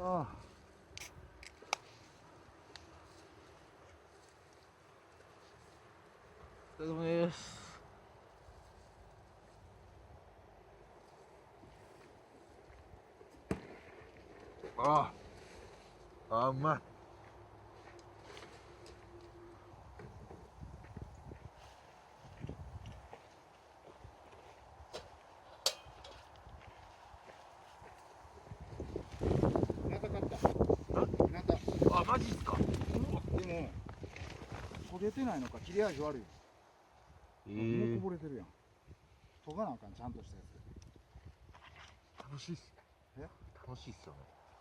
あお疲れ様です。ああ、うまい。また買った。また。あ、マジっすか。でも焦げてないのか切れ味悪い。もうこぼれてるやん。研がなあかん、ちゃんとしたやつ。楽しいっす。え？楽しいっすよね。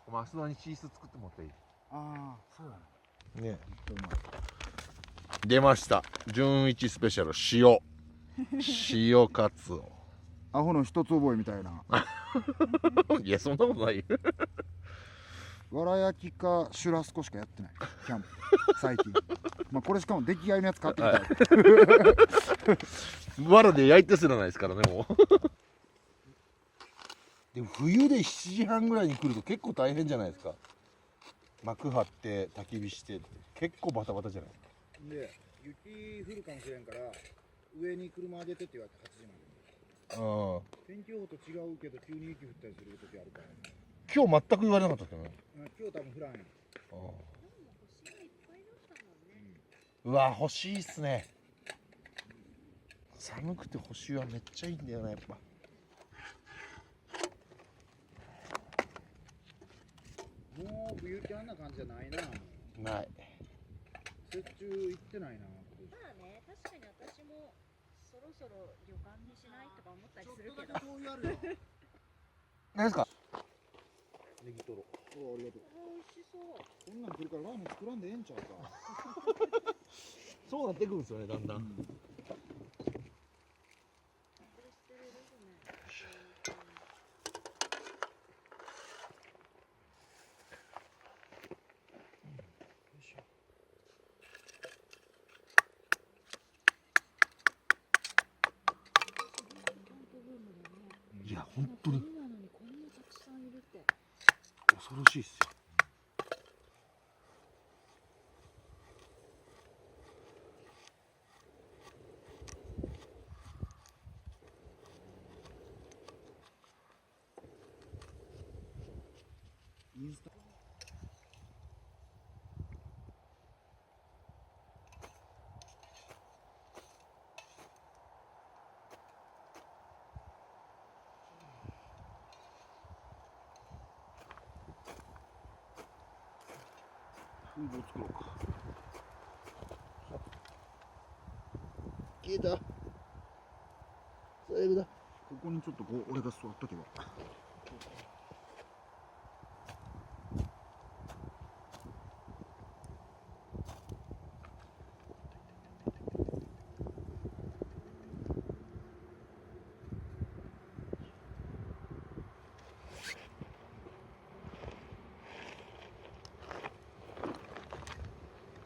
お前、明日にチーズ作ってもらっていい？ああ、そうだね。ね。うまい。出ました。純一スペシャル塩カツオ。アホの一つ覚えみたいな。いや、そんなことないよ。わら焼きかシュラスコしかやってないキャンプ最近。まあこれしかも出来合いのやつ買ってきた、わらで焼いてすらないですからね、もう。でも冬で7時半ぐらいに来ると結構大変じゃないですか。幕張って焚き火して結構バタバタじゃないで雪降るかもしれんから上に車上げてって言われて8時まで。ああ、天気予報と違うけど急に雪降ったりする時あるから、ね、今日全く言われなかったですよね。今日多分降らんやん。うわ、欲しいっすね。寒くて星はめっちゃいいんだよね、やっぱ。もう冬ってあんな感じじゃないな。ない。雪中行ってないな。まあね、確かに私もそろそろ旅館にしないとか思ったりするけど。そういうあるよ。何ですか？ネギトロ。お、ありがとう。美味しそう。こんなん来るからラーメン作らんでええんちゃうか。そうなってくるんですよね、だんだん。いや、本当に冬なのにこんなたくさんいるって。恐ろしいっすよ。インスタ。風貌作ろうか。消えた。最後だ。ここにちょっとこう俺が座っとけば。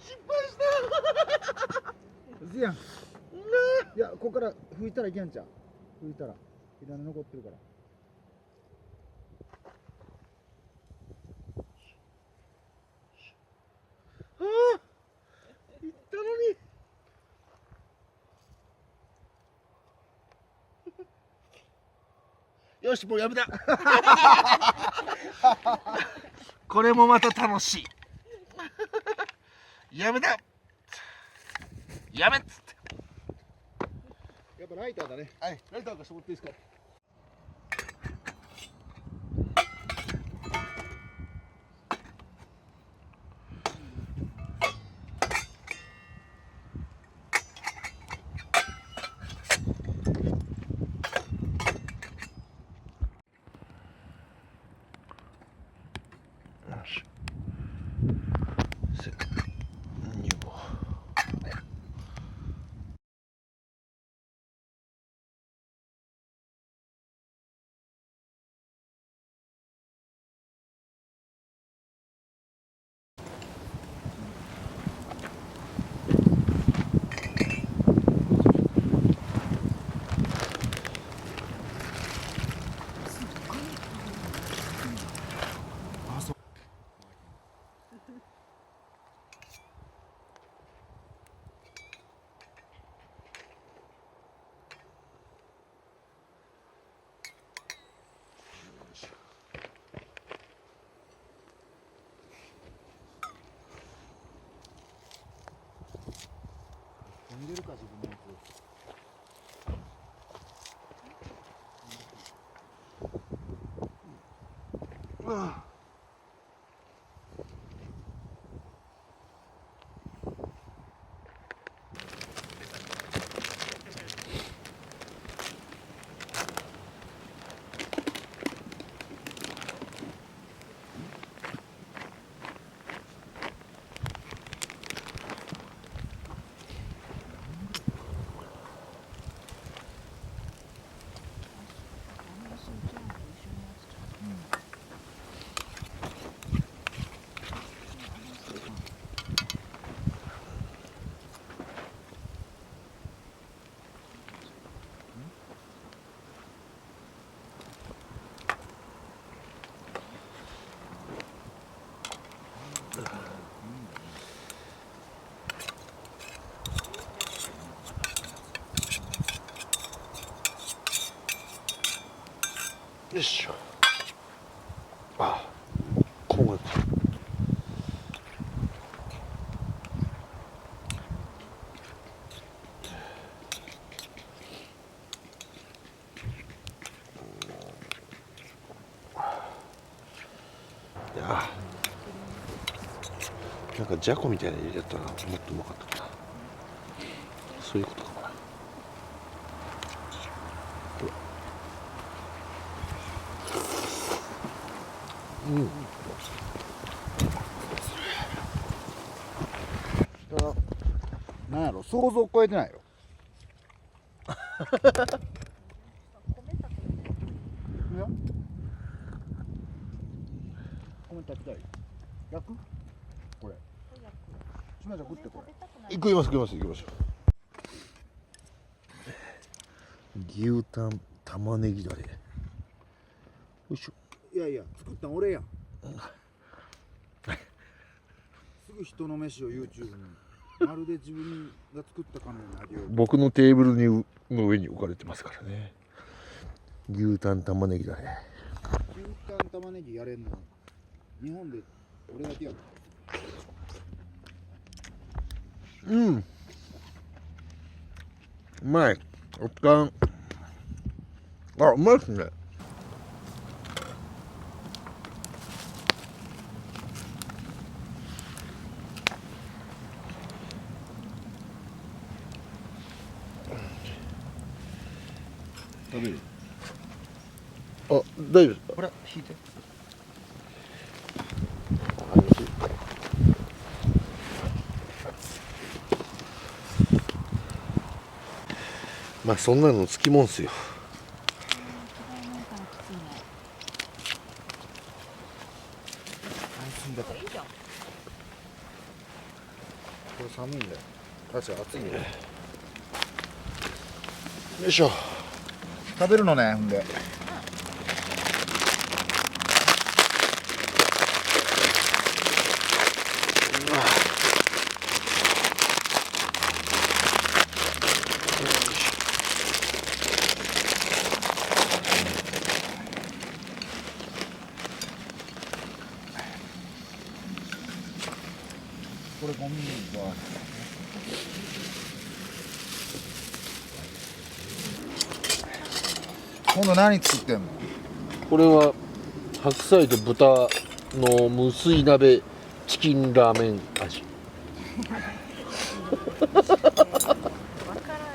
失敗した。うやん。いや、ここから拭いたらいけんちゃう。拭いたら火種残ってるから。ああ、行ったのに。よし、もうやめた。これもまた楽しい。やめた。やめっつって。やっぱライターだね。はい、ライター貸してもらっていいですか。よし。よいしょ。あ、こうやって。いや、なんかじゃこみたいなの入れたらもっとうまかったかな。そういうことかな。うん。なんやろ、想像を超えてないよ。米炊くのいや米炊きたい。焼くこれ。しまちゃん食ってこれ。行きます行きます行きましょう。牛タン玉ねぎだれ。よいしょ。いやいや、作ったん俺やん。すぐ人の飯を YouTube に。まるで自分が作ったかのような味を。僕のテーブルにの上に置かれてますからね。牛タン玉ねぎだれ。牛タン玉ねぎやれんの日本で俺だけやる。うん。うまい。おっかん。あ、うまいっすね。食べる。あ、大丈夫ですか。これ引いて。ありますよ。まあそんなのつきもんっすよ。いいじゃん。これ寒いんだよ。確か暑いんだよ。よいしょ。食べるのね、ほんで。これゴミは今度何作ってんの？これは白菜と豚の無水鍋チキンラーメン味。わからん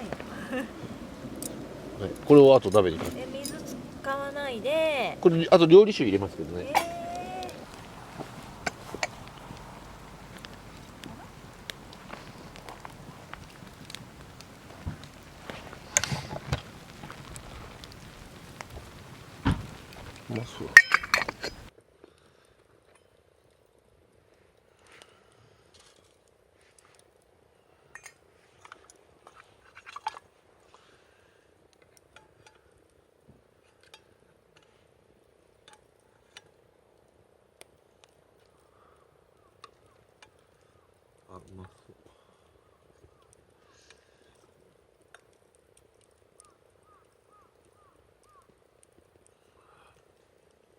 よ。はい、これをあと鍋にかけて。水使わないで。これあと料理酒入れますけどね。うまそう。あ、うまそう。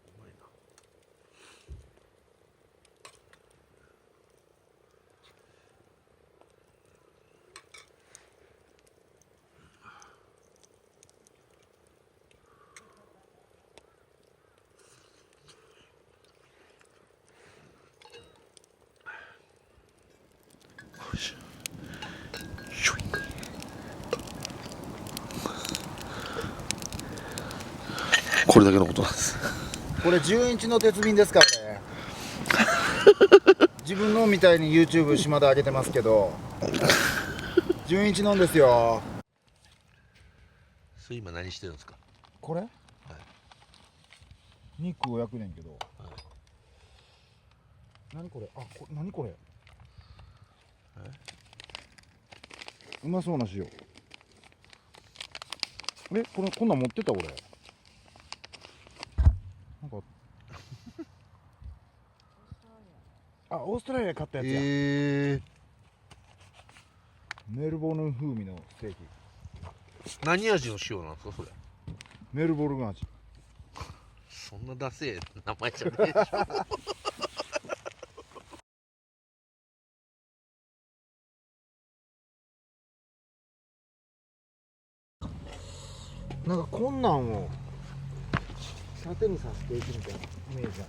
うまいな。これだけのことなんです。これ10インチの鉄瓶ですからね。自分のみたいに YouTube 島で上げてますけど10インチのんですよ。それ今何してるんですか？これ、肉を焼くねんけど、何これ、何これ、うまそうな塩。こんなん持ってた俺。なんかオーストラリアで買ったやつや。メルボルン風味のステーキ。何味の塩なんですかそれ？メルボルン味。そんなダセえ名前じゃねえでしょ。なんかこんなんを縦に刺していくみたいなイメージや。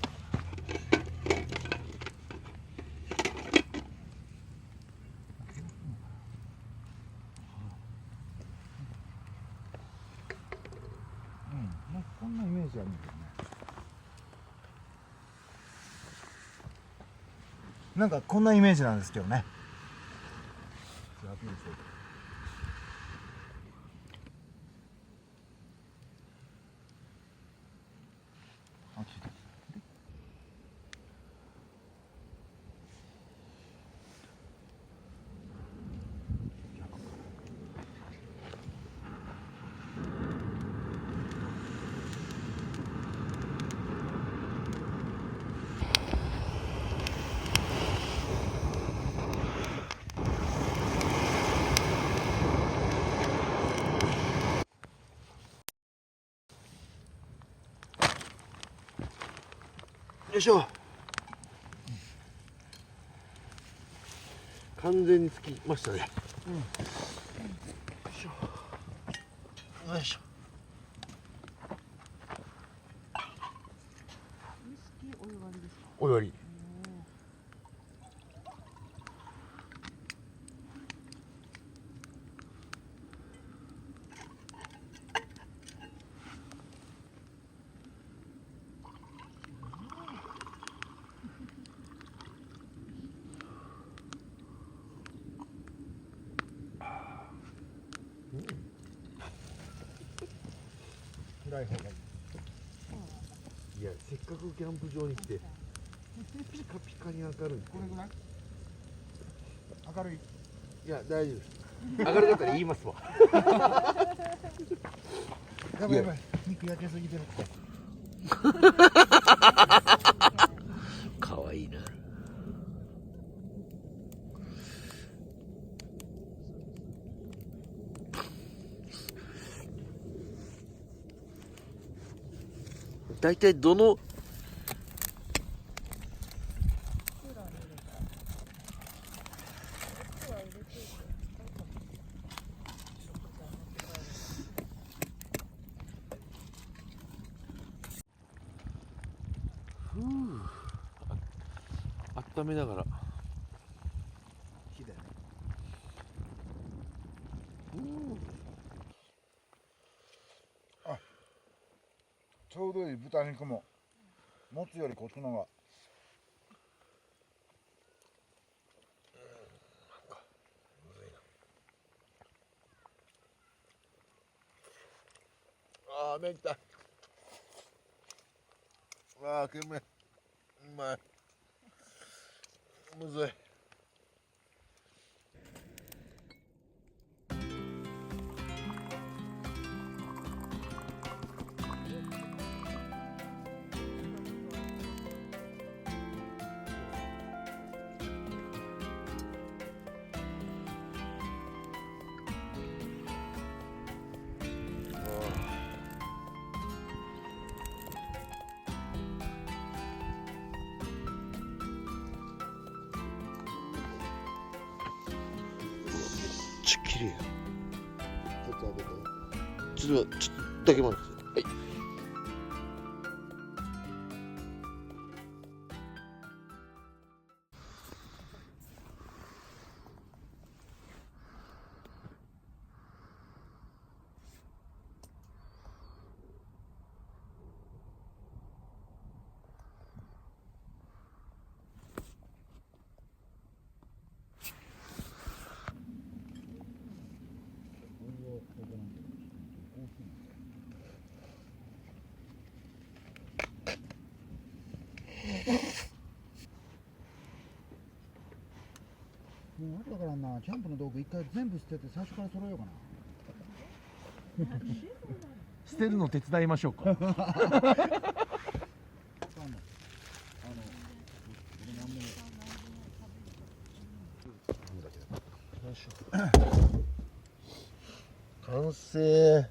なんかこんなイメージあるんだよね。なんかこんなイメージなんですけどね。アピールしていく。あ、聞いた。よいしょ。完全につきましたね。よいしょ。よいしょ。お湯割り。暗い方がいい。いや、せっかくキャンプ場に来てピカピカに明るい。これぐらい明るい。いや、大丈夫です。明るかったら言いますわ。やばいやばい、肉焼けすぎてるって。かわいいな。大体どの温めながら火だよね。あ、ちょうどいい。豚肉ももつよりこっちの方が。ああ、めんたい。ああ、煙。うまい。むずい。ちゃ綺麗や。ちょっと開けて。ちょっとだけ待ってください。はい。な、キャンプの道具一回全部捨てて最初から揃えようかな。捨てるの手伝いましょうか。あの俺完成。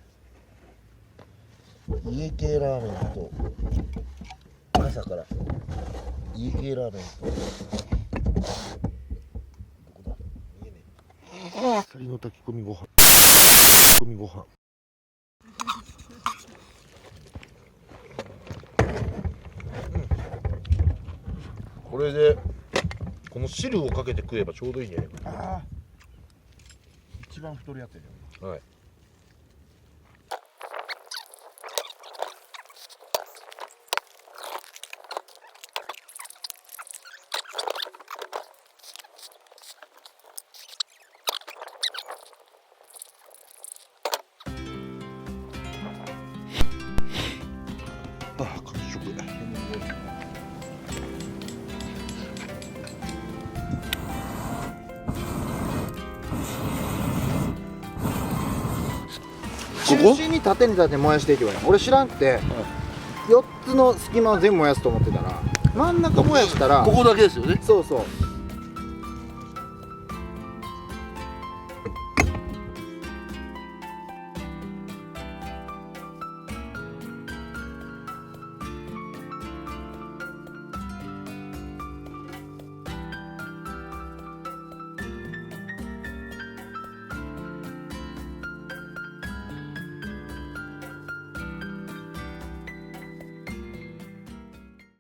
家系ラーメンと朝から家系ラーメンとどこだ見えねえ。アサリの炊き込みご飯これでこの汁をかけて食えばちょうどいいんじゃないかああ一番太るやつやな。はい。ああ、完食。中心に縦に縦に燃やしていけばいいの。俺知らんくて、4つの隙間を全部燃やすと思ってたら真ん中燃やしたらここだけですよね。そうそう